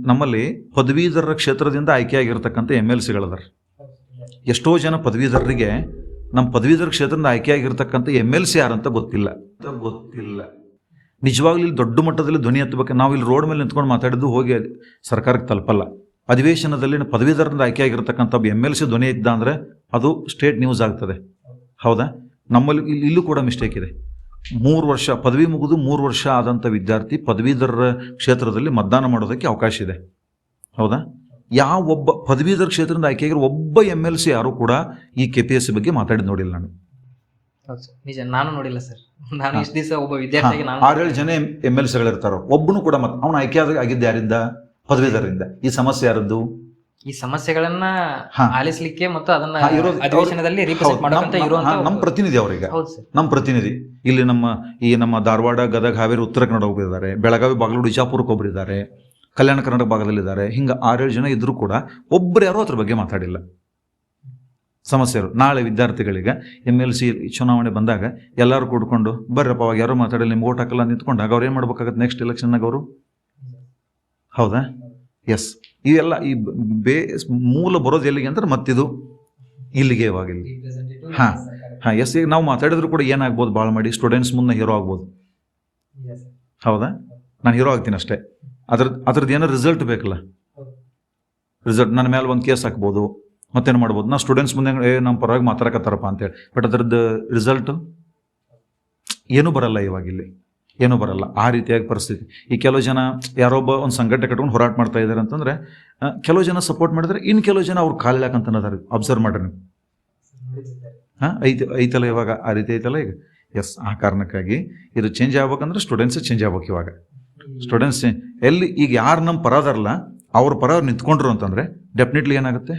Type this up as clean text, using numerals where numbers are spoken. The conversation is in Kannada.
ನಮ್ಮಲ್ಲಿ ಪದವೀಧರರ ಕ್ಷೇತ್ರದಿಂದ ಆಯ್ಕೆಯಾಗಿರ್ತಕ್ಕಂಥ MLCಗಳದಾರ. ಎಷ್ಟೋ ಜನ ಪದವೀಧರರಿಗೆ ನಮ್ಮ ಪದವೀಧರ ಕ್ಷೇತ್ರದಿಂದ ಆಯ್ಕೆಯಾಗಿರ್ತಕ್ಕಂಥ MLC ಯಾರಂತ ಗೊತ್ತಿಲ್ಲ. ನಿಜವಾಗ್ಲೂ ಇಲ್ಲಿ ದೊಡ್ಡ ಮಟ್ಟದಲ್ಲಿ ಧ್ವನಿ ಎತ್ತಬೇಕು. ನಾವು ಇಲ್ಲಿ ರೋಡ್ ಮೇಲೆ ನಿಂತ್ಕೊಂಡು ಮಾತಾಡಿದ್ದು ಹೋಗಿ ಸರ್ಕಾರಕ್ಕೆ ತಲುಪಲ್ಲ. ಅಧಿವೇಶನದಲ್ಲಿ ಪದವೀಧರರಿಂದ ಆಯ್ಕೆಯಾಗಿರ್ತಕ್ಕಂಥ MLC ಧ್ವನಿ ಇದ್ದ ಅಂದರೆ ಅದು ಸ್ಟೇಟ್ ನ್ಯೂಸ್ ಆಗ್ತದೆ. ಹೌದಾ? ನಮ್ಮಲ್ಲಿ ಇಲ್ಲೂ ಕೂಡ ಮಿಸ್ಟೇಕ್ ಇದೆ. 3 ವರ್ಷ ಪದವಿ ಮುಗಿದು 3 ವರ್ಷ ಆದಂಥ ವಿದ್ಯಾರ್ಥಿ ಪದವೀಧರರ ಕ್ಷೇತ್ರದಲ್ಲಿ ಮತದಾನ ಮಾಡೋದಕ್ಕೆ ಅವಕಾಶ ಇದೆ. ಹೌದಾ? ಯಾವ ಒಬ್ಬ ಪದವೀಧರ ಕ್ಷೇತ್ರದಿಂದ ಆಯ್ಕೆಯಾಗಿರೋ ಒಬ್ಬ MLC ಯಾರು ಕೂಡ ಈ KPSC ಬಗ್ಗೆ ಮಾತಾಡಿದ್ದು ನೋಡಿಲ್ಲ ನಾನು. ನಿಜ, ನಾನು ನೋಡಿಲ್ಲ ಸರ್. ನಾನು ಇಷ್ಟು ದಿವಸ ಒಬ್ಬ ವಿದ್ಯಾರ್ಥಿಗೆ 6-7 ಜನ MLCಗಳಿರ್ತಾರೋ, ಒಬ್ಬನು ಕೂಡ ಅವನು ಆಯ್ಕೆ ಆಗಿದ್ದು ಯಾರಿಂದ? ಪದವೀಧರರಿಂದ. ಈ ಸಮಸ್ಯೆ ಯಾರದ್ದು? ಈ ಸಮಸ್ಯೆಗಳನ್ನ ಆಲಿಸಲಿಕ್ಕೆ ಮತ್ತು ಅದನ್ನ ಅಧಿವೇಶನದಲ್ಲಿ ರಿಪ್ರೆಸೆಂಟ್ ಮಾಡಬೇಕಂತ ಇರುವಂತ ನಮ್ಮ ಪ್ರತಿನಿಧಿ ಅವರೀಗ. ನಮ್ಮ ಪ್ರತಿನಿಧಿ ಇಲ್ಲಿ ನಮ್ಮ ಧಾರವಾಡ, ಗದಗ, ಹಾವೇರಿ, ಉತ್ತರ ಕನ್ನಡ ಒಬ್ಬರಿದ್ದಾರೆ, ಬೆಳಗಾವಿ, ಬಾಗಲಕೋಟೆ, ವಿಜಾಪುರಕ್ಕೆ ಒಬ್ಬರಿದ್ದಾರೆ, ಕಲ್ಯಾಣ ಕರ್ನಾಟಕ ಭಾಗದಲ್ಲಿದ್ದಾರೆ. ಹಿಂಗೆ 6-7 ಜನ ಇದ್ರೂ ಕೂಡ ಒಬ್ಬರು ಯಾರೋ ಅದ್ರ ಬಗ್ಗೆ ಮಾತಾಡಿಲ್ಲ. ಸಮಸ್ಯೆರು ನಾಳೆ ವಿದ್ಯಾರ್ಥಿಗಳಿಗೆ MLC ಚುನಾವಣೆ ಬಂದಾಗ ಎಲ್ಲರೂ ಕೂಡ್ಕೊಂಡು ಬರ್ರಪ್ಪ ಅವಾಗ ಯಾರೋ ಮಾತಾಡಲಿ, ನಿಮ್ಗೆ ಓಟ್ ಹಾಕಲ್ಲ ನಿಂತ್ಕೊಂಡಾಗ ಅವ್ರು ಏನು ಮಾಡ್ಬೇಕಾಗತ್ತೆ ನೆಕ್ಸ್ಟ್ ಎಲೆಕ್ಷನ್ನಾಗ ಅವರು? ಹೌದಾ? ಎಸ್, ಇವೆಲ್ಲ ಈ ಮೂಲ ಬರೋದು ಎಲ್ಲಿಗೆ ಅಂದ್ರೆ ಮತ್ತಿದು ಇಲ್ಲಿಗೆ ಇವಾಗ ಇಲ್ಲಿ. ಎಸ್, ಈಗ ನಾವು ಮಾತಾಡಿದ್ರು ಕೂಡ ಏನಾಗ್ಬೋದು, ಭಾಳ ಮಾಡಿ ಸ್ಟೂಡೆಂಟ್ಸ್ ಮುಂದೆ ಹೀರೋ ಆಗ್ಬೋದು. ಹೌದಾ? ನಾನು ಹೀರೋ ಆಗ್ತೀನಿ ಅಷ್ಟೇ. ಅದ್ರದ್ದು ಏನೋ ರಿಸಲ್ಟ್ ಬೇಕಲ್ಲ. ರಿಸಲ್ಟ್ ನನ್ನ ಮೇಲೆ ಒಂದು ಕೇಸ್ ಹಾಕ್ಬೋದು, ಮತ್ತೇನು ಮಾಡ್ಬೋದು. ನಾವು ಸ್ಟೂಡೆಂಟ್ಸ್ ಮುಂದೆ ನಮ್ಮ ಪರವಾಗಿ ಮಾತಾಡಕತ್ತಾರಪ್ಪ ಅಂತೇಳಿ, ಬಟ್ ಅದ್ರದ್ದು ರಿಸಲ್ಟು ಏನೂ ಬರಲ್ಲ. ಇವಾಗ ಇಲ್ಲಿ ಏನೂ ಬರಲ್ಲ. ಆ ರೀತಿಯಾಗಿ ಪರಿಸ್ಥಿತಿ. ಈ ಕೆಲವು ಜನ ಯಾರೊಬ್ಬ ಒಂದು ಸಂಘಟನೆ ಕಟ್ಕೊಂಡು ಹೋರಾಟ ಮಾಡ್ತಾ ಇದ್ದಾರೆ ಅಂತಂದರೆ ಕೆಲವು ಜನ ಸಪೋರ್ಟ್ ಮಾಡಿದ್ರೆ, ಇನ್ನು ಕೆಲವು ಜನ ಅವ್ರು ಕಾಲಿಲಾಕಂತ ಅನ್ನೋದಾರೆ. ಅಬ್ಸರ್ವ್ ಮಾಡ್ರಿ ನೀವು. ಐತಲ್ಲ ಇವಾಗ ಆ ರೀತಿ ಐತಲ್ಲ ಈಗ. ಎಸ್, ಆ ಕಾರಣಕ್ಕಾಗಿ ಇದು ಚೇಂಜ್ ಆಗ್ಬೇಕಂದ್ರೆ ಸ್ಟೂಡೆಂಟ್ಸ್ ಚೇಂಜ್ ಆಗ್ಬೇಕು. ಇವಾಗ ಸ್ಟೂಡೆಂಟ್ಸ್ ಎಲ್ಲಿ ಈಗ ಯಾರು ನಮ್ಮ ಪರ ಅದಾರಲ್ಲ ಅವ್ರ ಪರ ನಿಂತ್ಕೊಂಡ್ರು ಅಂತಂದರೆ ಡೆಫಿನೆಟ್ಲಿ ಏನಾಗುತ್ತೆ,